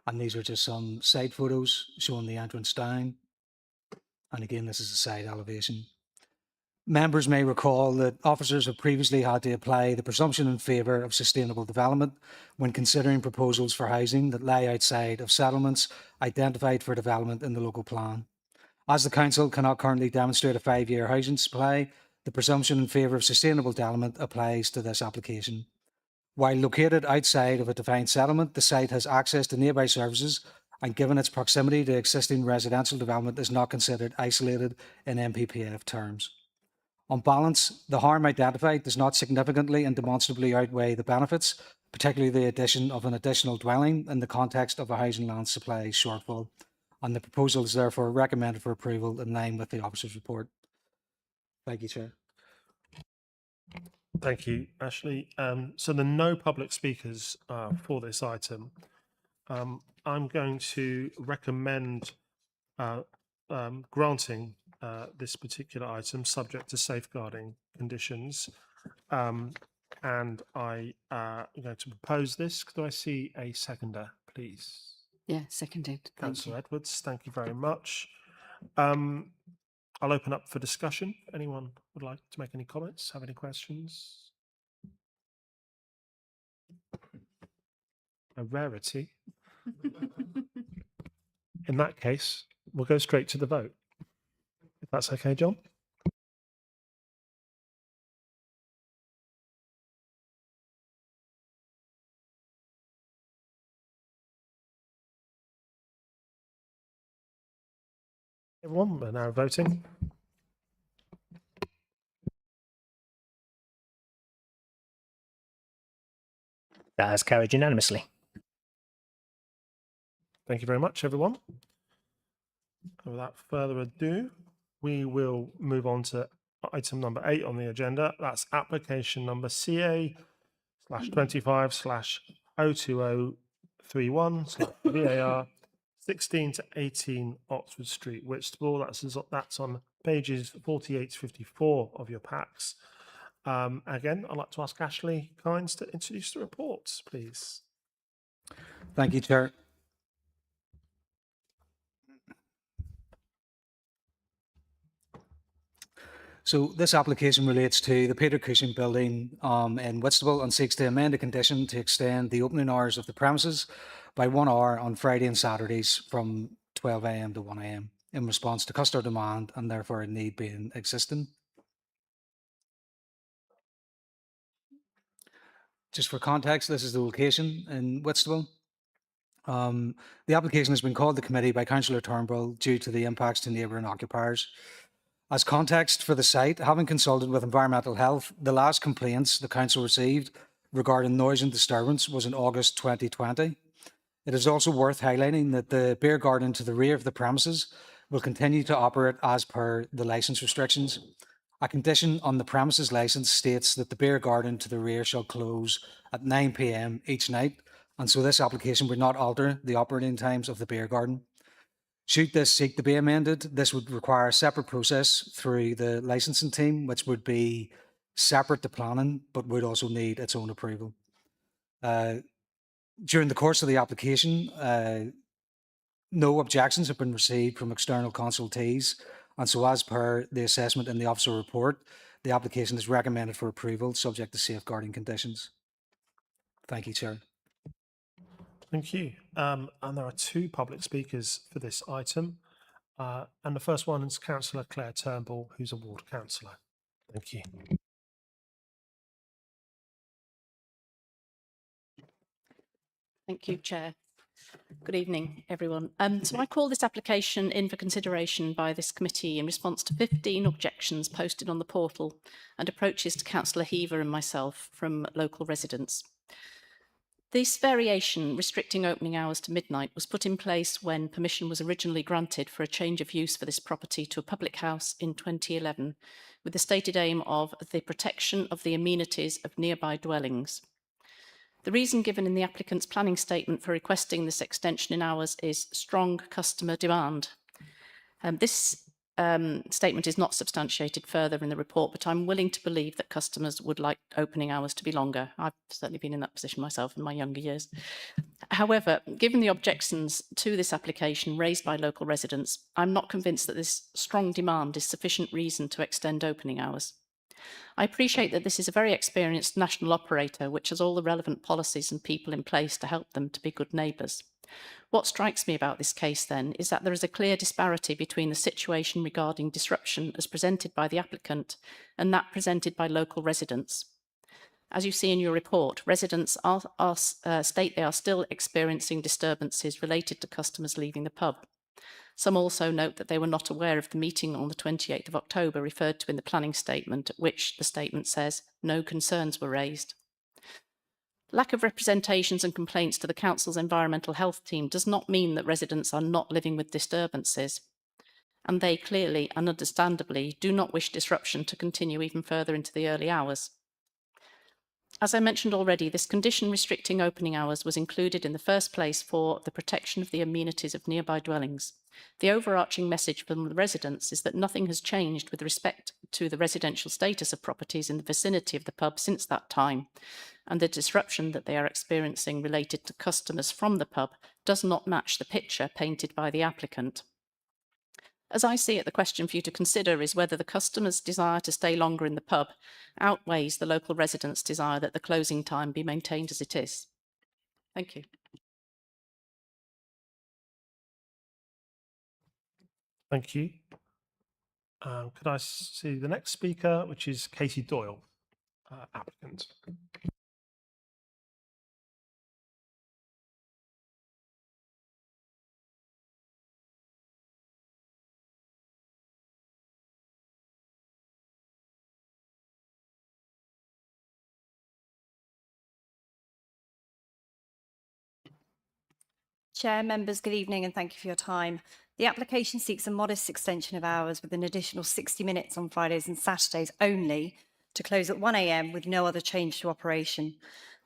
And these are just some site photos showing the entrance down. And again, this is the site elevation. Members may recall that officers have previously had to apply the presumption in favour of sustainable development when considering proposals for housing that lie outside of settlements identified for development in the local plan. As the council cannot currently demonstrate a 5-year housing supply, the presumption in favour of sustainable development applies to this application. While located outside of a defined settlement, the site has access to nearby services and given its proximity to existing residential development is not considered isolated in NPPF terms. On balance, the harm identified does not significantly and demonstrably outweigh the benefits, particularly the addition of an additional dwelling in the context of a housing land supply shortfall. And the proposal is therefore recommended for approval in line with the officer's report. Thank you, Chair. Thank you, Ashley. So there are no public speakers for this item. I'm going to recommend granting this particular item subject to safeguarding conditions. And I am going to propose this. Could I see a seconder, please? Yeah, seconded. Thank you. Councillor Edwards, thank you very much. I'll open up for discussion. Anyone would like to make any comments, have any questions? A rarity. In that case, we'll go straight to the vote. If that's okay, John? Everyone, we're now voting. That has carried unanimously. Thank you very much, everyone. And without further ado, we will move on to item number 8 on the agenda. That's application number CA/25/02031/VAR 16 to 18 Oxford Street, Whitstable. That's on pages 48 to 54 of your packs. Again, I'd like to ask Ashley Kynes to introduce the reports, please. Thank you, Chair. So this application relates to the Peter Cushing building in Whitstable and seeks to amend a condition to extend the opening hours of the premises by 1 hour on Friday and Saturdays from 12 a.m. to 1 a.m. in response to customer demand and therefore a need being existing. Just for context, this is the location in Whitstable. The application has been called to committee by Councillor Turnbull due to the impacts to neighbouring occupiers. As context for the site, having consulted with Environmental Health, the last complaints the council received regarding noise and disturbance was in August 2020. It is also worth highlighting that the beer garden to the rear of the premises will continue to operate as per the licence restrictions. A condition on the premises licence states that the beer garden to the rear shall close at 9 p.m. each night, and so this application would not alter the operating times of the beer garden. Should this seek to be amended, this would require a separate process through the licensing team, which would be separate to planning, but would also need its own approval. During the course of the application, no objections have been received from external consultees, and so as per the assessment in the officer report, the application is recommended for approval subject to safeguarding conditions. Thank you, Chair. Thank you. And there are 2 public speakers for this item. And the first one is Councillor Claire Turnbull, who's a ward councillor. Thank you. Thank you, Chair. Good evening, everyone. So I call this application in for consideration by this committee in response to 15 objections posted on the portal and approaches to Councillor Heaver and myself from local residents. This variation restricting opening hours to midnight was put in place when permission was originally granted for a change of use for this property to a public house in 2011, with the stated aim of the protection of the amenities of nearby dwellings. The reason given in the applicant's planning statement for requesting this extension in hours is strong customer demand. This statement is not substantiated further in the report, but I'm willing to believe that customers would like opening hours to be longer. I've certainly been in that position myself in my younger years. However, given the objections to this application raised by local residents, I'm not convinced that this strong demand is sufficient reason to extend opening hours. I appreciate that this is a very experienced national operator which has all the relevant policies and people in place to help them to be good neighbours. What strikes me about this case, then, is that there is a clear disparity between the situation regarding disruption as presented by the applicant and that presented by local residents. As you see in your report, residents state they are still experiencing disturbances related to customers leaving the pub. Some also note that they were not aware of the meeting on the 28th of October referred to in the planning statement, at which the statement says no concerns were raised. Lack of representations and complaints to the Council's environmental health team does not mean that residents are not living with disturbances, and they clearly and understandably do not wish disruption to continue even further into the early hours. As I mentioned already, this condition restricting opening hours was included in the first place for the protection of the amenities of nearby dwellings. The overarching message from the residents is that nothing has changed with respect to the residential status of properties in the vicinity of the pub since that time, and the disruption that they are experiencing related to customers from the pub does not match the picture painted by the applicant. As I see it, the question for you to consider is whether the customer's desire to stay longer in the pub outweighs the local residents' desire that the closing time be maintained as it is. Thank you. Thank you. Could I see the next speaker, which is Katie Doyle, applicant? Chair, members, good evening and thank you for your time. The application seeks a modest extension of hours with an additional 60 minutes on Fridays and Saturdays only to close at 1 a.m. with no other change to operation.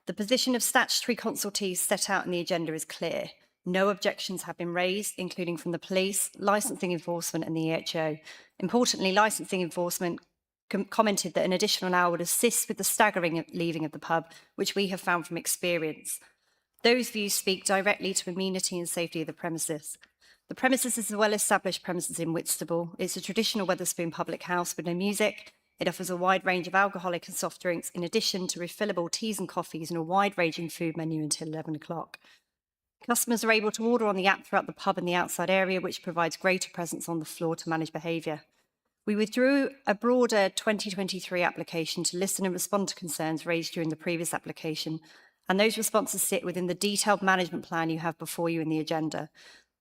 The position of statutory consultees set out in the agenda is clear. No objections have been raised, including from the police, licensing enforcement and the EHO. Importantly, licensing enforcement commented that an additional hour would assist with the staggering leaving of the pub, which we have found from experience. Those views speak directly to amenity and safety of the premises. The premises is a well-established premises in Whitstable. It's a traditional Wetherspoon public house with no music. It offers a wide range of alcoholic and soft drinks, in addition to refillable teas and coffees and a wide-ranging food menu until 11 o'clock. Customers are able to order on the app throughout the pub and the outside area, which provides greater presence on the floor to manage behaviour. We withdrew a broader 2023 application to listen and respond to concerns raised during the previous application, and those responses sit within the detailed management plan you have before you in the agenda.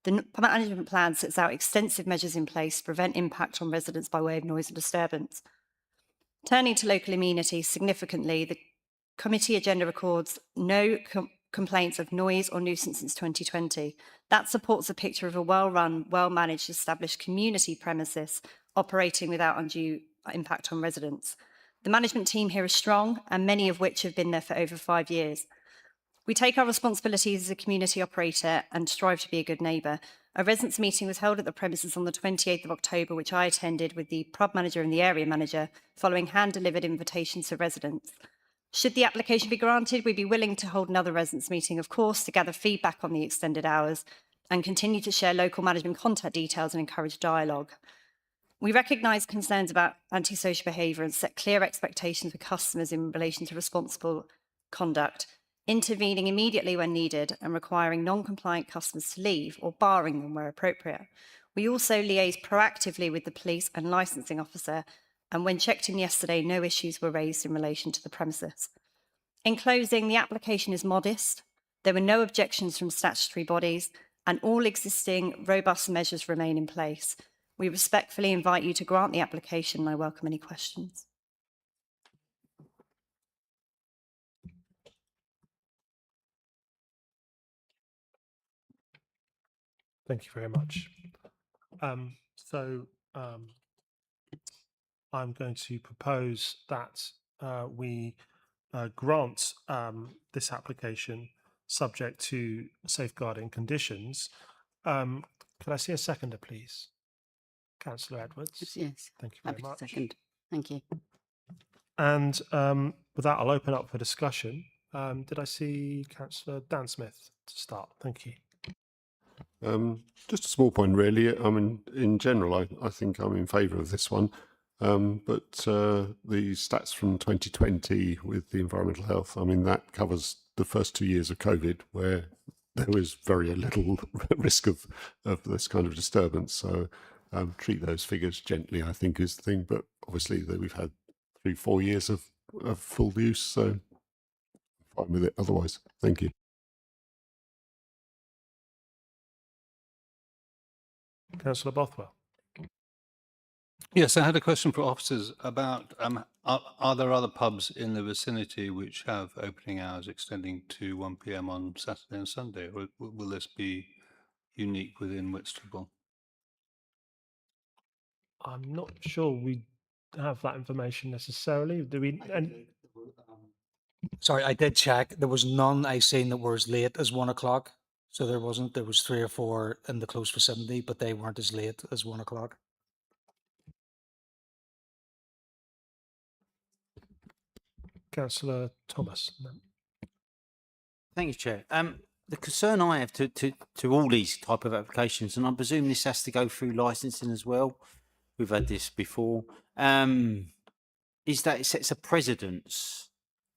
The management plan sets out extensive measures in place to prevent impact on residents by way of noise and disturbance. Turning to local amenities, significantly, the committee agenda records no complaints of noise or nuisance since 2020. That supports a picture of a well-run, well-managed, established community premises operating without undue impact on residents. The management team here is strong, and many of which have been there for over 5 years. We take our responsibilities as a community operator and strive to be a good neighbour. A residents' meeting was held at the premises on the 28th of October, which I attended with the pub manager and the area manager, following hand-delivered invitations to residents. Should the application be granted, we'd be willing to hold another residents' meeting, of course, to gather feedback on the extended hours and continue to share local management contact details and encourage dialogue. We recognise concerns about antisocial behaviour and set clear expectations for customers in relation to responsible conduct, intervening immediately when needed and requiring non-compliant customers to leave or barring them where appropriate. We also liaise proactively with the police and licensing officer, and when checked in yesterday, no issues were raised in relation to the premises. In closing, the application is modest. There were no objections from statutory bodies, and all existing robust measures remain in place. We respectfully invite you to grant the application, and I welcome any questions. Thank you very much. I'm going to propose that we grant this application subject to safeguarding conditions. Could I see a seconder, please? Councillor Edwards. Yes. Thank you very Happy to much. second. Thank you. And with that, I'll open up for discussion. Did I see Councillor Dan Smith to start? Thank you. Just a small point, really. I mean, in general, I think I'm in favour of this one. But the stats from 2020 with the environmental health, I mean, that covers the first 2 years of COVID, where there was very little risk of this kind of disturbance. So treat those figures gently, I think, is the thing. But obviously, we've had 3-4 years of full use, so I'm fine with it otherwise. Thank you. Councillor Bothwell. Yes, I had a question for officers about are there other pubs in the vicinity which have opening hours extending to 1 p.m. on Saturday and Sunday, or will this be unique within Whitstable? I'm not sure we have that information necessarily. Do we? Sorry, I did check. There was none I seen that were as late as 1 o'clock. So there wasn't. There was 3 or 4 in the close vicinity, but they weren't as late as 1 o'clock. Councillor Thomas. Thank you, Chair. The concern I have to all these type of applications, and I presume this has to go through licensing as well. We've had this before. Is that it sets a precedence?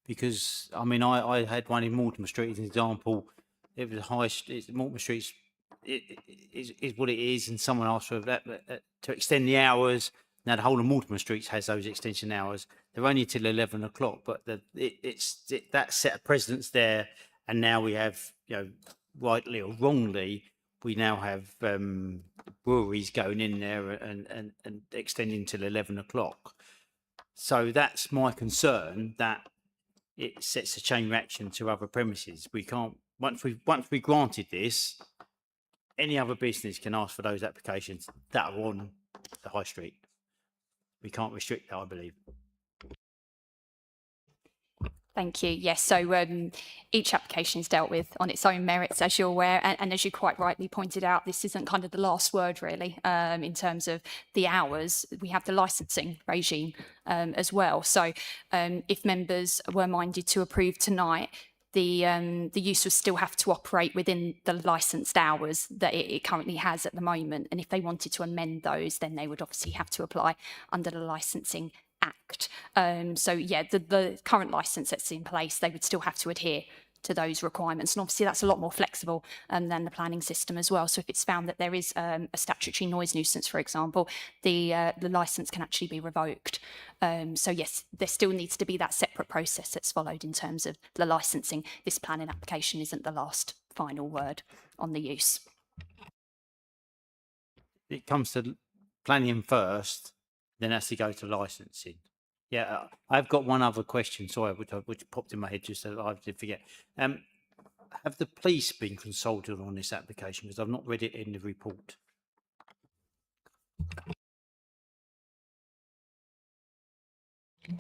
Because I mean, I had one in Mortimer Street as an example. It was Mortimer Street is what it is, and someone asked for that to extend the hours. Now the whole of Mortimer Street has those extension hours. They're only till 11 o'clock, but that set a precedence there. And now we have, you know, rightly or wrongly, we now have breweries going in there and extending till 11 o'clock. So that's my concern, that it sets a chain reaction to other premises. We can't, once we granted this, any other business can ask for those applications that are on the high street. We can't restrict that, I believe. Thank you. Yes, so each application is dealt with on its own merits, as you're aware, and as you quite rightly pointed out, this isn't kind of the last word, really, in terms of the hours. We have the licensing regime as well. So if members were minded to approve tonight, the use would still have to operate within the licensed hours that it currently has at the moment. And if they wanted to amend those, then they would obviously have to apply under the Licensing Act. So yeah, the current licence that's in place, they would still have to adhere to those requirements. And obviously that's a lot more flexible than the planning system as well. So if it's found that there is a statutory noise nuisance, for example, the licence can actually be revoked. So yes, there still needs to be that separate process that's followed in terms of the licensing. This planning application isn't the last final word on the use. It comes to planning first, then has to go to licensing. Yeah, I've got one other question, sorry, which popped in my head just so I did forget. Have the police been consulted on this application? Because I've not read it in the report.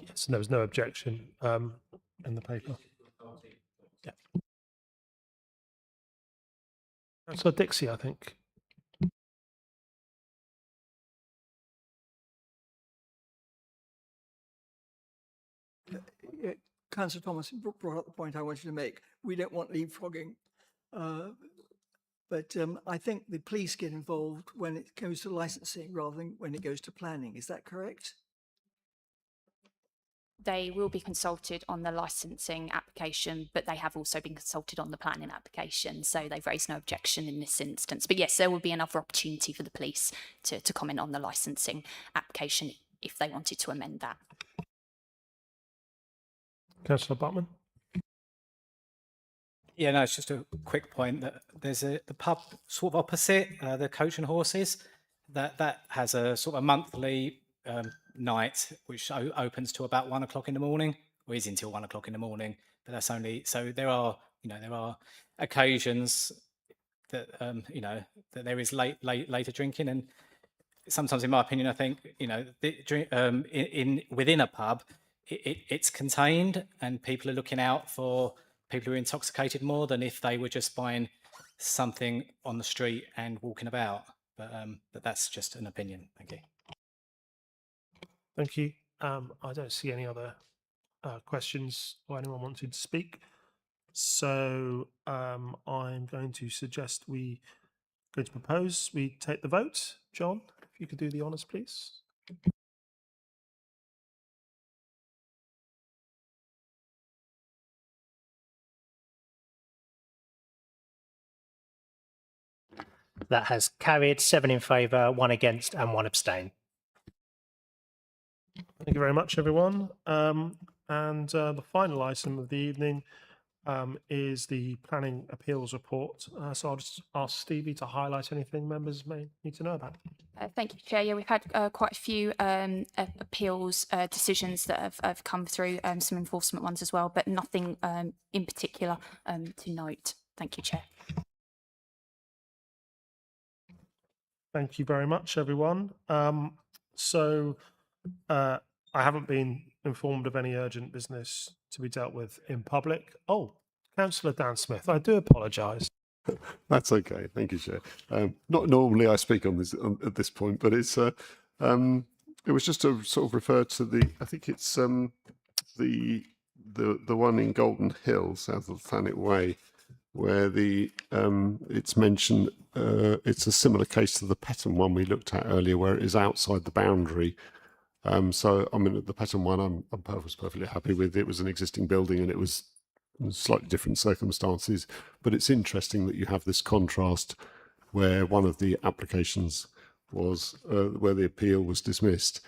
Yes, and there was no objection in the paper. Yeah. Councillor Dixie, I think. Councillor Thomas brought up the point I wanted to make. We don't want leapfrogging, but I think the police get involved when it goes to licensing rather than when it goes to planning. Is that correct? They will be consulted on the licensing application, but they have also been consulted on the planning application. So they've raised no objection in this instance. But yes, there will be another opportunity for the police to comment on the licensing application if they wanted to amend that. Councillor Butman. Yeah, no, it's just a quick point that there's the pub sort of opposite the Coach and Horses that has a sort of monthly night which opens to about 1 o'clock in the morning, or is until 1 o'clock in the morning. But that's only so there are occasions that that there is later drinking, and sometimes, in my opinion, I think within a pub. It's contained and people are looking out for people who are intoxicated more than if they were just buying something on the street and walking about. But that's just an opinion. Thank you. Thank you. I don't see any other questions or anyone wanting to speak. So I'm going to suggest we propose we take the vote. John, if you could do the honours, please. That has carried, 7 in favour, 1 against and 1 abstain. Thank you very much, everyone. And the final item of the evening is the planning appeals report. So I'll just ask Stevie to highlight anything members may need to know about. Thank you, Chair. Yeah, we've had quite a few appeals decisions that have come through, some enforcement ones as well, but nothing in particular to note. Thank you, Chair. Thank you very much, everyone. I haven't been informed of any urgent business to be dealt with in public? Oh, Councillor Dan Smith, I do apologise. That's okay. Thank you, Chair. Not normally I speak on this at this point, but it was just to sort of refer to I think it's the one in Golden Hill, south of Thanet Way, where it's mentioned. It's a similar case to the Peckham one we looked at earlier, where it is outside the boundary. So I mean, the Peckham one, I was perfectly happy with. It was an existing building, and it was slightly different circumstances. But it's interesting that you have this contrast where one of the applications was where the appeal was dismissed,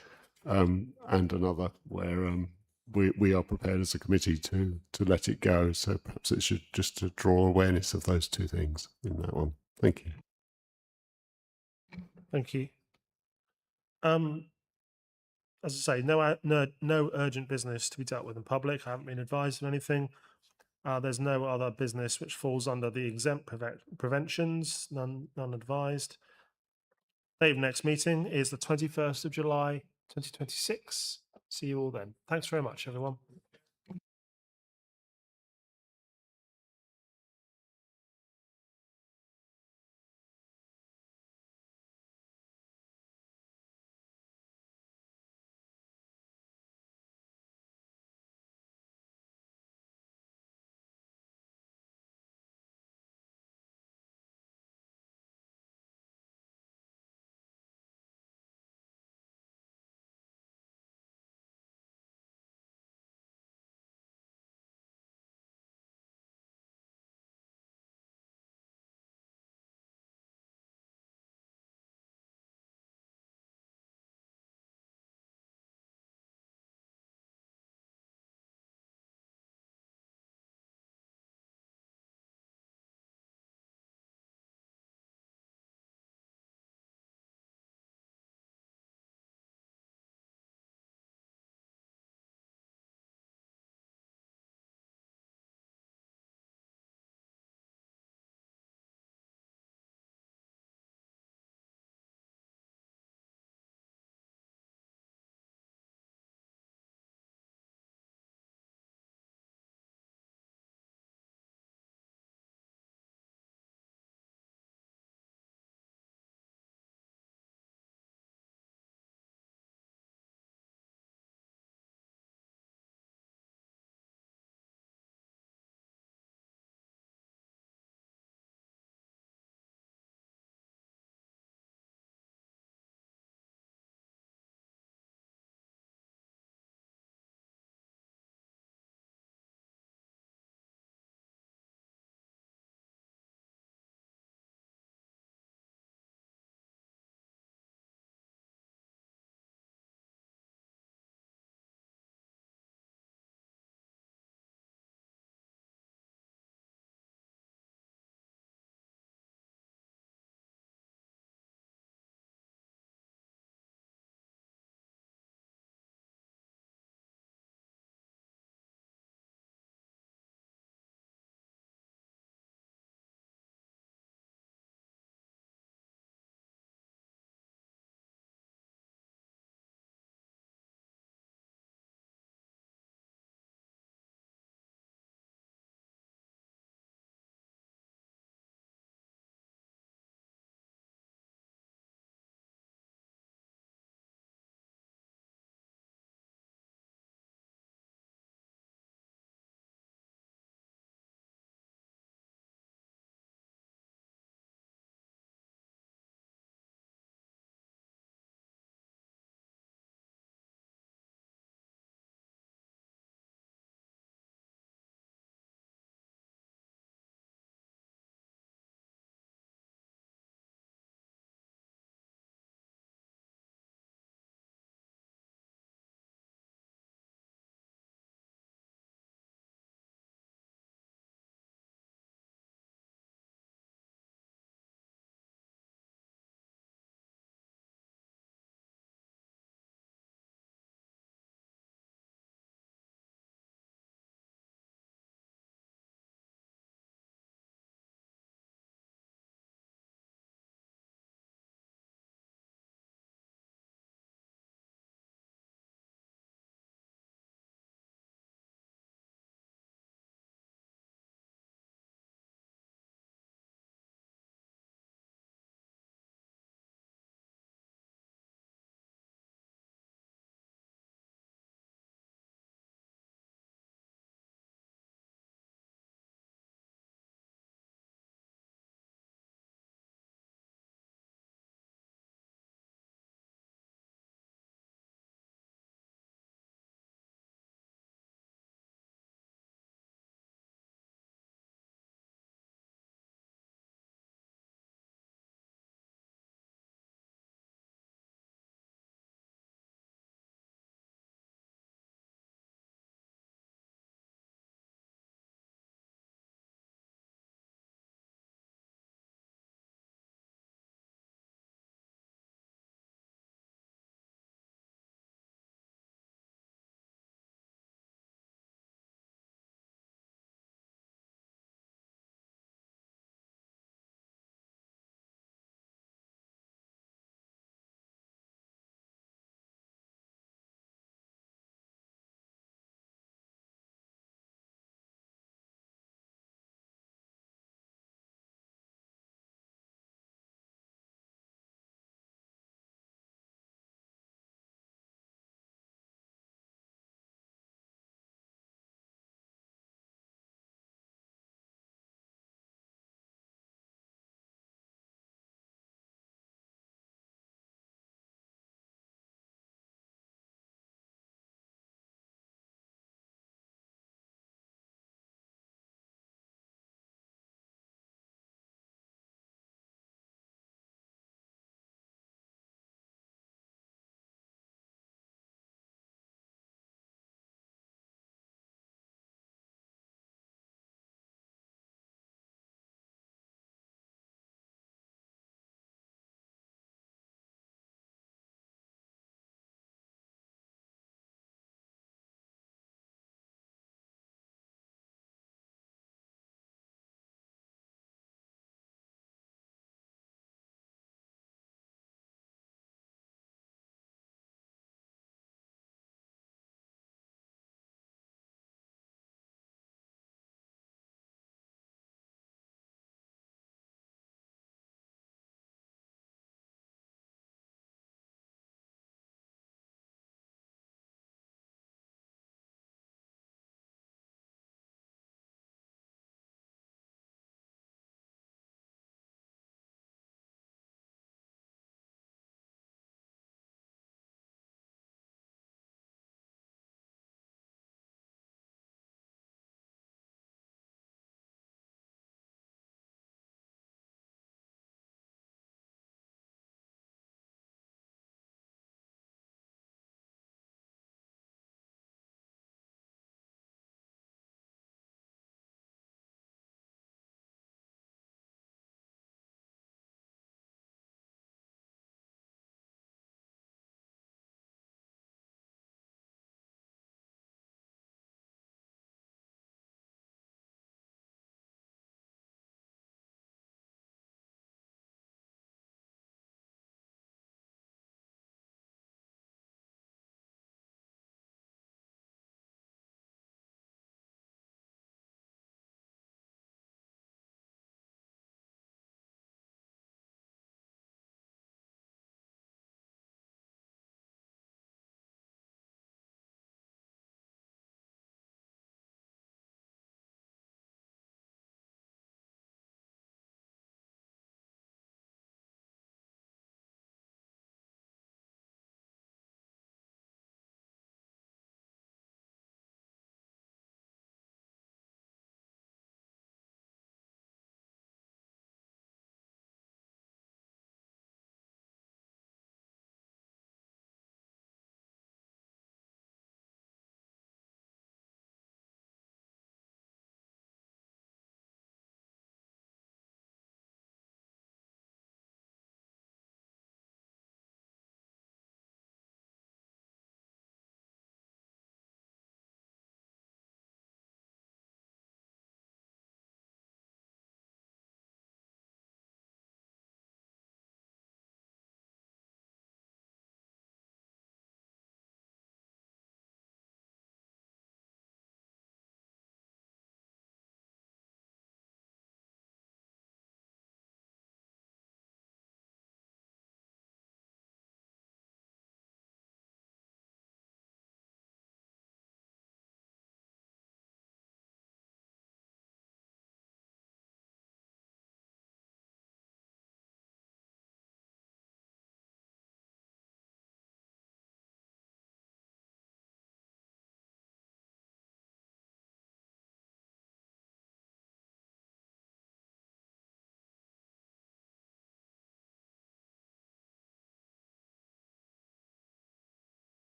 and another where we are prepared as a committee to let it go. So perhaps it should just to draw awareness of those two things in that one. Thank you. Thank you. As I say, no urgent business to be dealt with in public. I haven't been advised of anything. There's no other business which falls under the exempt preventions. None advised. Date of next meeting is the 21st of July, 2026. See you all then. Thanks very much, everyone.